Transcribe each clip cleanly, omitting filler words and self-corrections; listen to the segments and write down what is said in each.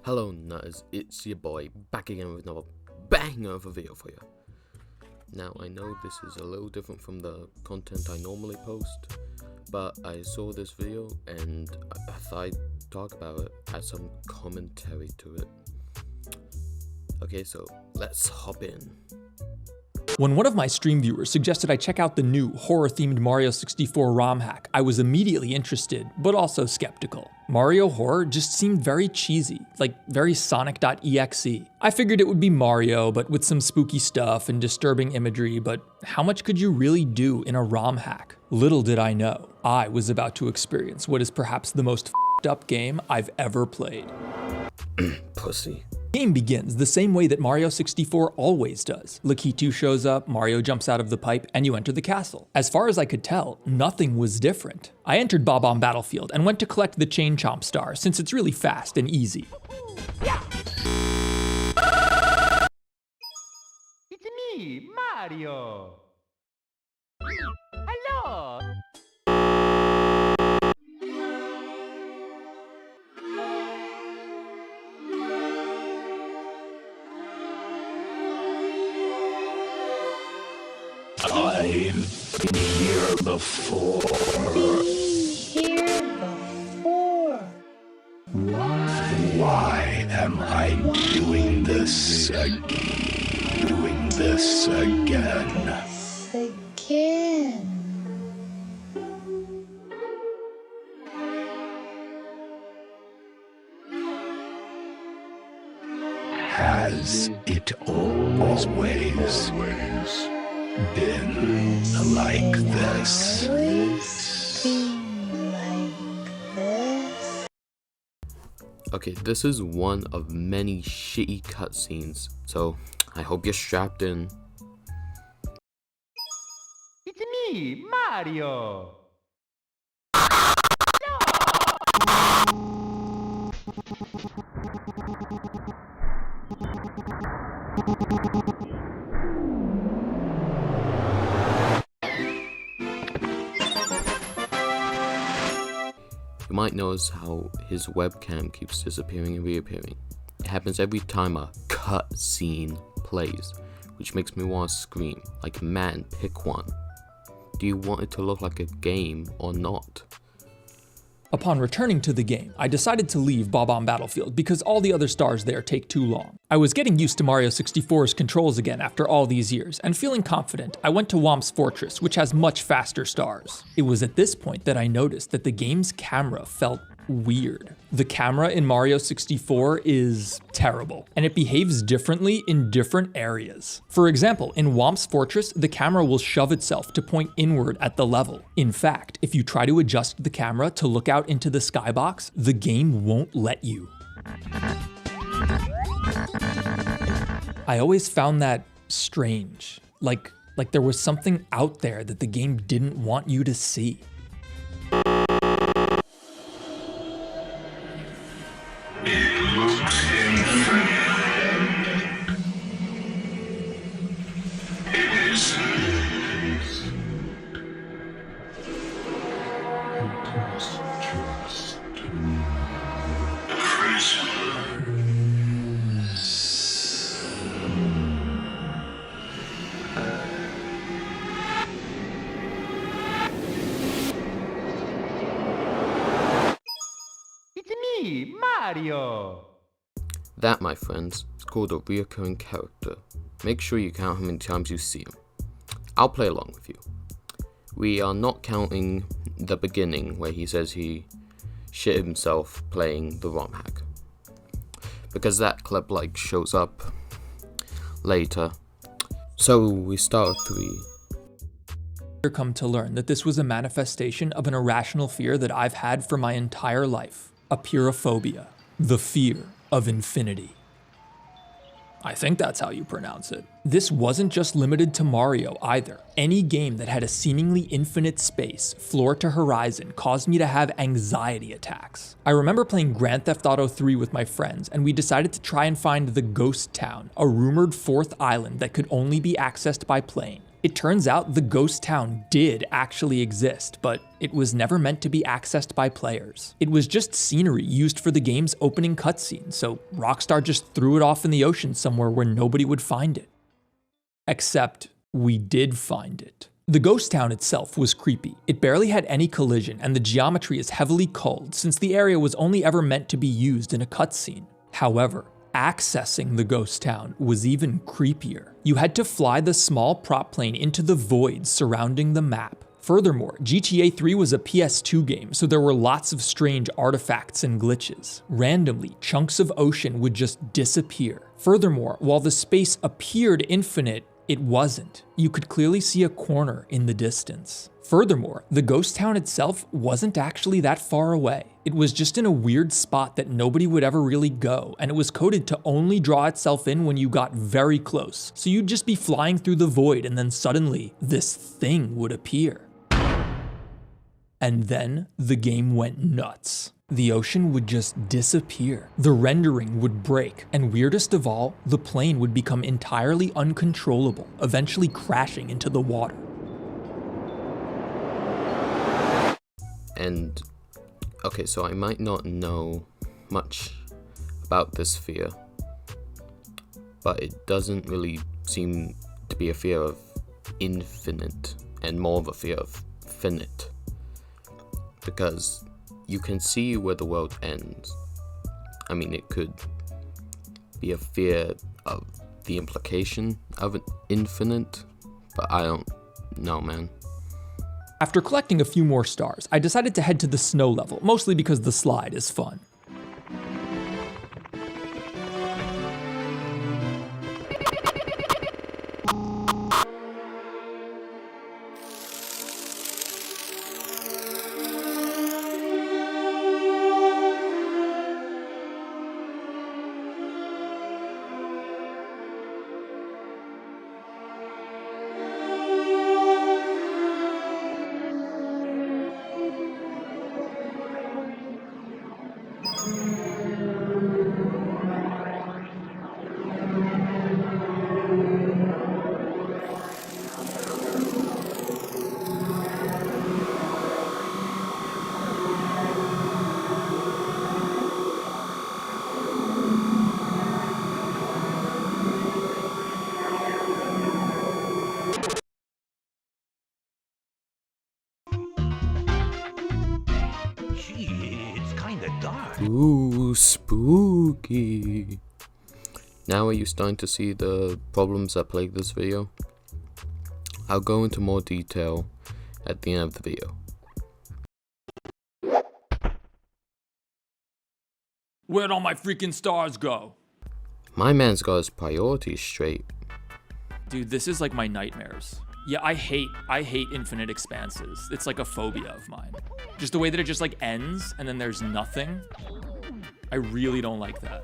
Hello nutters, it's your boy, back again with another banger of a video for you. Now I know this is a little different from the content I normally post, but I saw this video and I thought I'd talk about it, add some commentary to it. Okay, so let's hop in. When one of my stream viewers suggested I check out the new horror-themed Mario 64 ROM hack, I was immediately interested, but also skeptical. Mario horror just seemed very cheesy, like very Sonic.exe. I figured it would be Mario, but with some spooky stuff and disturbing imagery, but how much could you really do in a ROM hack? Little did I know, I was about to experience what is perhaps the most f***ed up game I've ever played. Pussy. The game begins the same way that Mario 64 always does. Glitchy shows up, Mario jumps out of the pipe, and you enter the castle. As far as I could tell, nothing was different. I entered Bob-omb Battlefield and went to collect the Chain Chomp Star, since it's really fast and easy. Yeah. It's me, Mario. Hello. I've been here before. Why am I doing this again? Has it always been like this? Okay, this is one of many shitty cutscenes, so I hope you're strapped in. It's me, Mario. You might notice how his webcam keeps disappearing and reappearing. It happens every time a cutscene plays, which makes me want to scream, like man, pick one. Do you want it to look like a game or not? Upon returning to the game, I decided to leave Bob-omb Battlefield because all the other stars there take too long. I was getting used to Mario 64's controls again after all these years, and feeling confident, I went to Whomp's Fortress, which has much faster stars. It was at this point that I noticed that the game's camera felt weird. The camera in Mario 64 is terrible, and it behaves differently in different areas. For example, in Whomp's Fortress, the camera will shove itself to point inward at the level. In fact, if you try to adjust the camera to look out into the skybox, the game won't let you. I always found that strange, like there was something out there that the game didn't want you to see. It's me, Mario. That, my friends, is called a reoccurring character. Make sure you count how many times you see him. I'll play along with you. We are not counting the beginning where he says he shit himself playing the ROM hack, because that clip shows up later. So we start with 3. I've come to learn that this was a manifestation of an irrational fear that I've had for my entire life. A pure phobia. The fear of infinity. I think that's how you pronounce it. This wasn't just limited to Mario either. Any game that had a seemingly infinite space, floor to horizon, caused me to have anxiety attacks. I remember playing Grand Theft Auto 3 with my friends, and we decided to try and find the Ghost Town, a rumored 4th island that could only be accessed by plane. It turns out the ghost town did actually exist, but it was never meant to be accessed by players. It was just scenery used for the game's opening cutscene, so Rockstar just threw it off in the ocean somewhere where nobody would find it. Except, we did find it. The ghost town itself was creepy. It barely had any collision, and the geometry is heavily culled since the area was only ever meant to be used in a cutscene. However, accessing the ghost town was even creepier. You had to fly the small prop plane into the void surrounding the map. Furthermore, GTA 3 was a PS2 game, so there were lots of strange artifacts and glitches. Randomly, chunks of ocean would just disappear. Furthermore, while the space appeared infinite, it wasn't. You could clearly see a corner in the distance. Furthermore, the ghost town itself wasn't actually that far away. It was just in a weird spot that nobody would ever really go, and it was coded to only draw itself in when you got very close. So you'd just be flying through the void and then suddenly this thing would appear. And then the game went nuts. The ocean would just disappear. The rendering would break, and weirdest of all, the plane would become entirely uncontrollable, eventually crashing into the water. And, okay, so I might not know much about this fear, but it doesn't really seem to be a fear of infinite, and more of a fear of finite. Because you can see where the world ends. I mean, it could be a fear of the implication of an infinite, but I don't know, man. After collecting a few more stars, I decided to head to the snow level, mostly because the slide is fun. It's kinda dark. Ooh, spooky. Now are you starting to see the problems that plague this video? I'll go into more detail at the end of the video. Where'd all my freaking stars go? My man's got his priorities straight. Dude, this is like my nightmares. Yeah, I hate infinite expanses. It's like a phobia of mine. Just the way that it just like ends and then there's nothing. I really don't like that.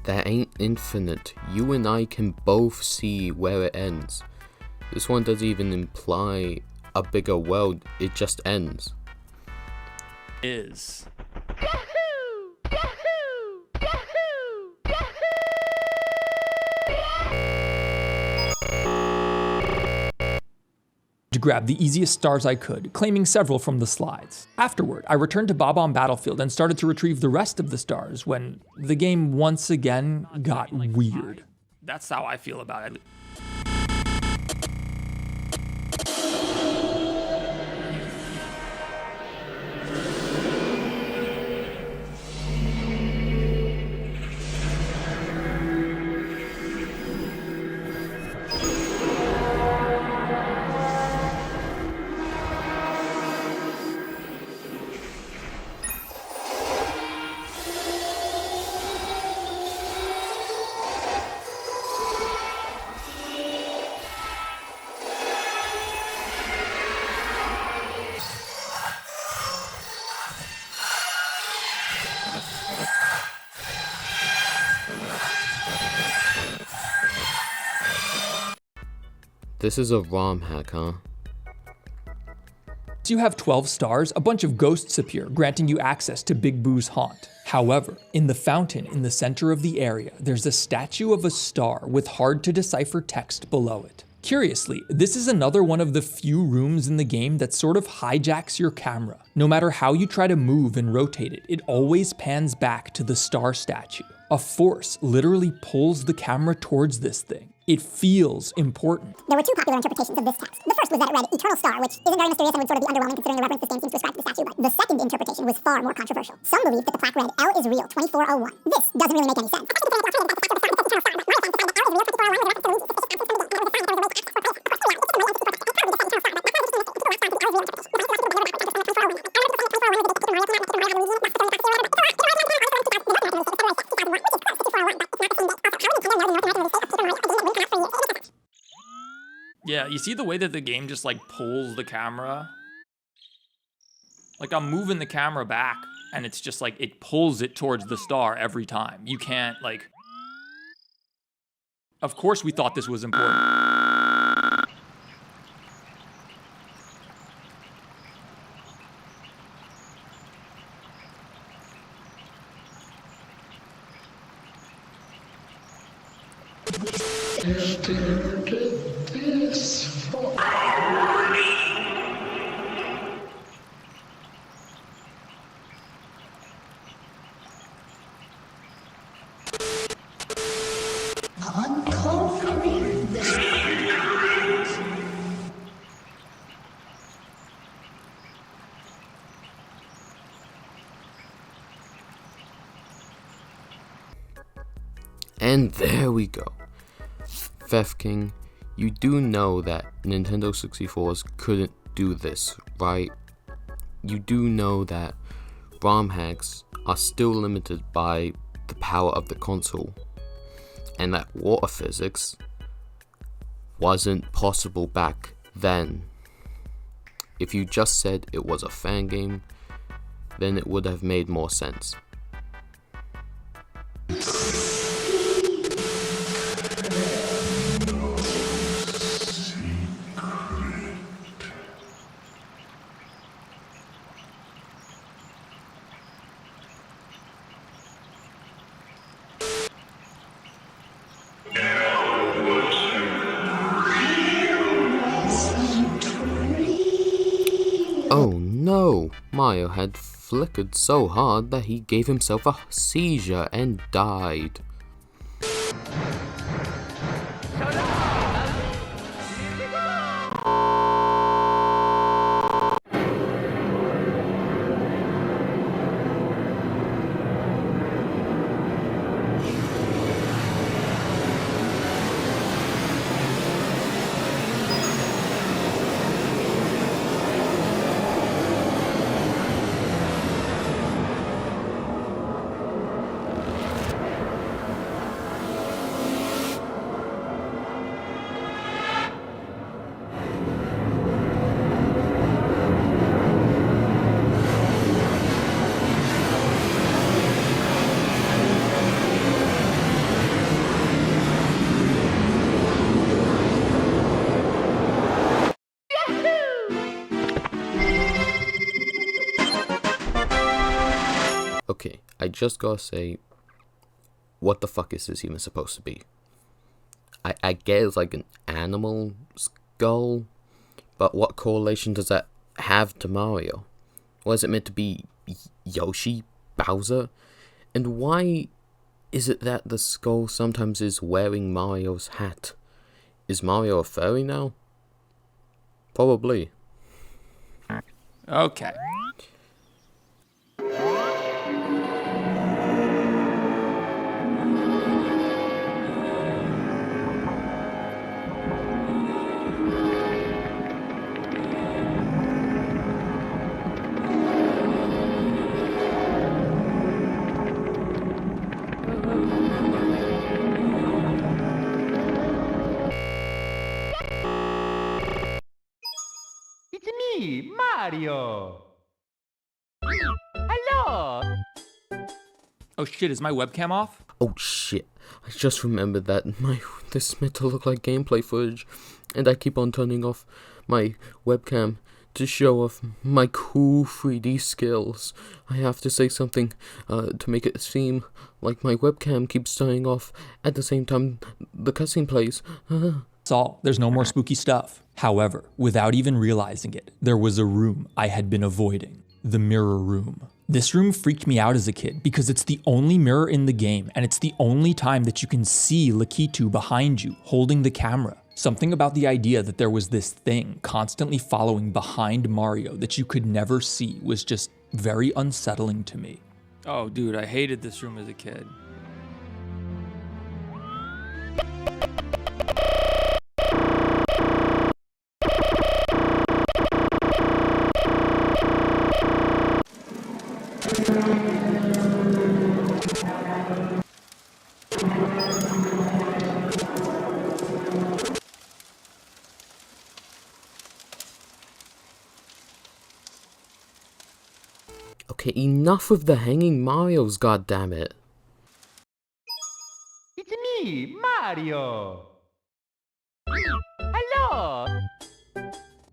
That ain't infinite. You and I can both see where it ends. This one doesn't even imply a bigger world, it just ends. Is. To grab the easiest stars I could, claiming several from the slides. Afterward, I returned to Bob-omb Battlefield and started to retrieve the rest of the stars when the game once again got weird. That's how I feel about it. This is a ROM hack, huh? Once you have 12 stars, a bunch of ghosts appear, granting you access to Big Boo's haunt. However, in the fountain in the center of the area, there's a statue of a star with hard to decipher text below it. Curiously, this is another one of the few rooms in the game that sort of hijacks your camera. No matter how you try to move and rotate it, it always pans back to the star statue. A force literally pulls the camera towards this thing. It feels important. There were two popular interpretations of this text. The first was that it read Eternal Star, which isn't very mysterious and would sort of be underwhelming considering the reference this game seems to ascribe to the statue, but the second interpretation was far more controversial. Some believe that the plaque read L is real 2401. This doesn't really make any sense. Yeah, you see the way that the game just like pulls the camera? Like I'm moving the camera back and it's just like it pulls it towards the star every time. You can't like... Of course we thought this was important. And there we go. Theft King, you do know that Nintendo 64s couldn't do this, right? You do know that ROM hacks are still limited by the power of the console, and that water physics wasn't possible back then. If you just said it was a fan game, then it would have made more sense. Oh no! Mario had flickered so hard that he gave himself a seizure and died. Okay, I just gotta say, what the fuck is this even supposed to be? I get it's like an animal skull, but what correlation does that have to Mario? What is it meant to be? Yoshi? Bowser? And why is it that the skull sometimes is wearing Mario's hat? Is Mario a furry now? Probably. Okay. It's me, Mario. Hello. Oh shit, is my webcam off? Oh shit, I just remembered that this is meant to look like gameplay footage, and I keep on turning off my webcam to show off my cool 3D skills. I have to say something to make it seem like my webcam keeps turning off at the same time the cutscene plays. That's all. There's no more spooky stuff. However, without even realizing it, there was a room I had been avoiding. The mirror room. This room freaked me out as a kid because it's the only mirror in the game, and it's the only time that you can see Lakitu behind you holding the camera. Something about the idea that there was this thing constantly following behind Mario that you could never see was just very unsettling to me. Oh, dude, I hated this room as a kid. Okay, enough of the hanging Marios, goddammit. It's me, Mario. Hello.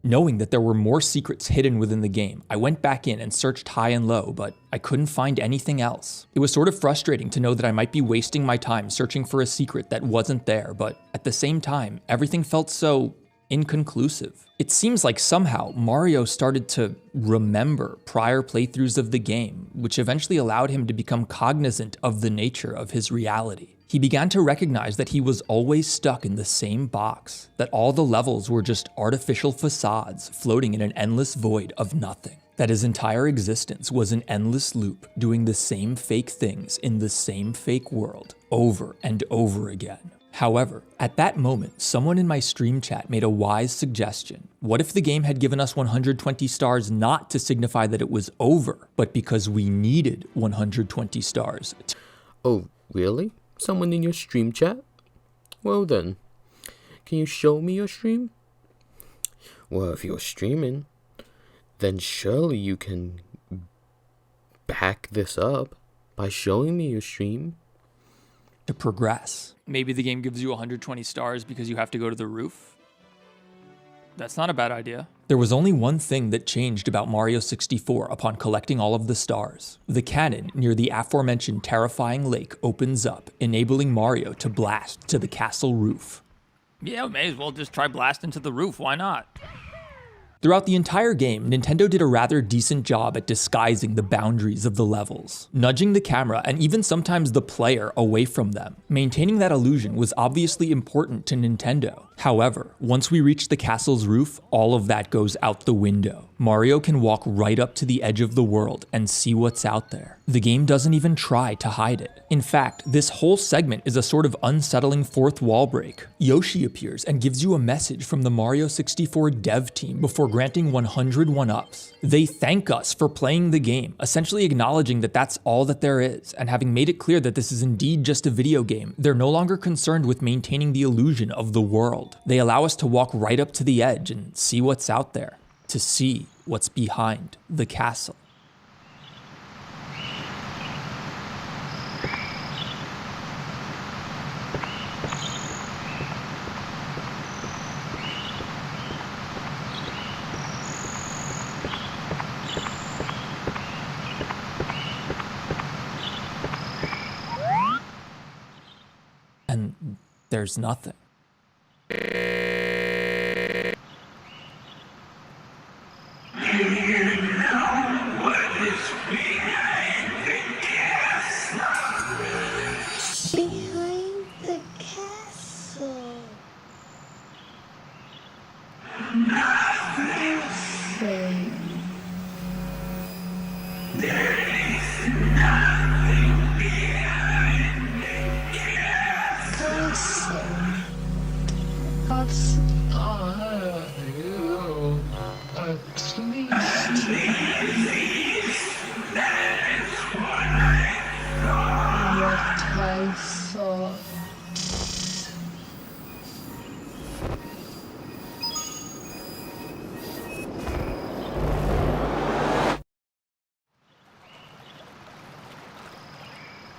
Knowing that there were more secrets hidden within the game, I went back in and searched high and low, but I couldn't find anything else. It was sort of frustrating to know that I might be wasting my time searching for a secret that wasn't there, but at the same time, everything felt so inconclusive. It seems like somehow Mario started to remember prior playthroughs of the game, which eventually allowed him to become cognizant of the nature of his reality. He began to recognize that he was always stuck in the same box, that all the levels were just artificial facades floating in an endless void of nothing, that his entire existence was an endless loop doing the same fake things in the same fake world over and over again. However, at that moment, someone in my stream chat made a wise suggestion. What if the game had given us 120 stars not to signify that it was over, but because we needed 120 stars? Oh, really? Someone in your stream chat? Well then, can you show me your stream? Well, if you're streaming, then surely you can back this up by showing me your stream. To progress. Maybe the game gives you 120 stars because you have to go to the roof? That's not a bad idea. There was only one thing that changed about Mario 64 upon collecting all of the stars. The cannon near the aforementioned terrifying lake opens up, enabling Mario to blast to the castle roof. Yeah, we may as well just try blasting to the roof, why not? Throughout the entire game, Nintendo did a rather decent job at disguising the boundaries of the levels, nudging the camera and even sometimes the player away from them. Maintaining that illusion was obviously important to Nintendo. However, once we reach the castle's roof, all of that goes out the window. Mario can walk right up to the edge of the world and see what's out there. The game doesn't even try to hide it. In fact, this whole segment is a sort of unsettling fourth wall break. Yoshi appears and gives you a message from the Mario 64 dev team before granting 100 one-ups. They thank us for playing the game, essentially acknowledging that that's all that there is, and having made it clear that this is indeed just a video game, they're no longer concerned with maintaining the illusion of the world. They allow us to walk right up to the edge and see what's out there, to see what's behind the castle. And there's nothing. Behind the castle. Nothing. There is nothing behind the castle. At least that's what I thought.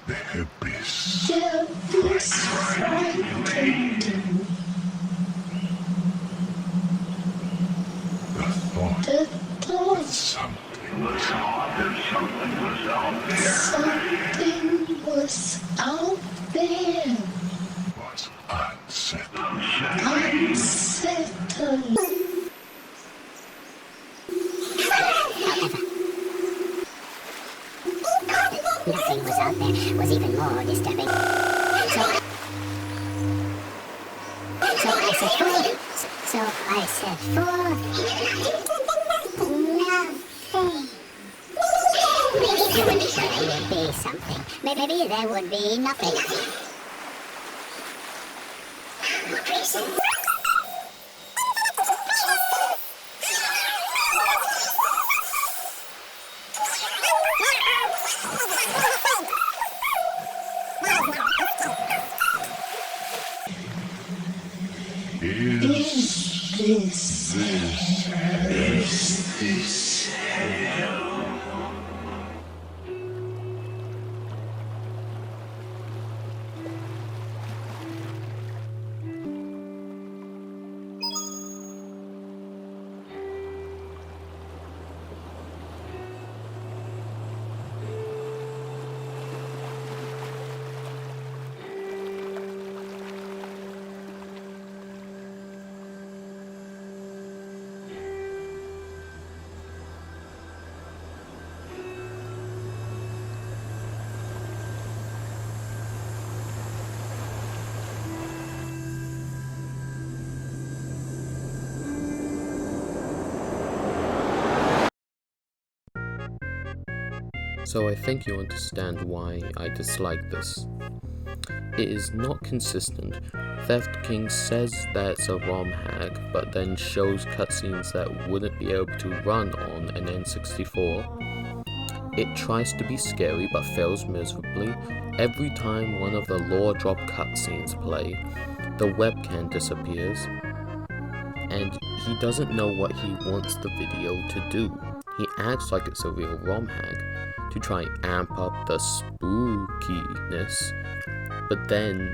The abyss. The abyss frightened. The thought The thought something was out there. something was out there. Was unsettling. Nothing was out there was even more disturbing. So I said four. Nothing. Maybe there would be something. Maybe there would be nothing. Is this hell? So I think you understand why I dislike this. It is not consistent. Theft King says that it's a ROM hack, but then shows cutscenes that wouldn't be able to run on an N64. It tries to be scary but fails miserably. Every time one of the lore drop cutscenes play, the webcam disappears, and he doesn't know what he wants the video to do. He acts like it's a real ROM hack to try and amp up the spookiness, but then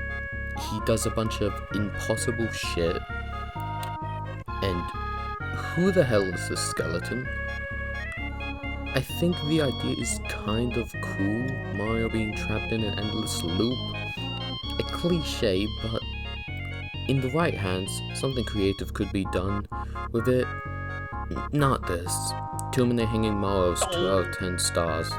he does a bunch of impossible shit. And who the hell is this skeleton? I think the idea is kind of cool, Mario being trapped in an endless loop. A cliche, but in the right hands, something creative could be done with it. Not this. Too many hanging morals, 2 out of 10 stars.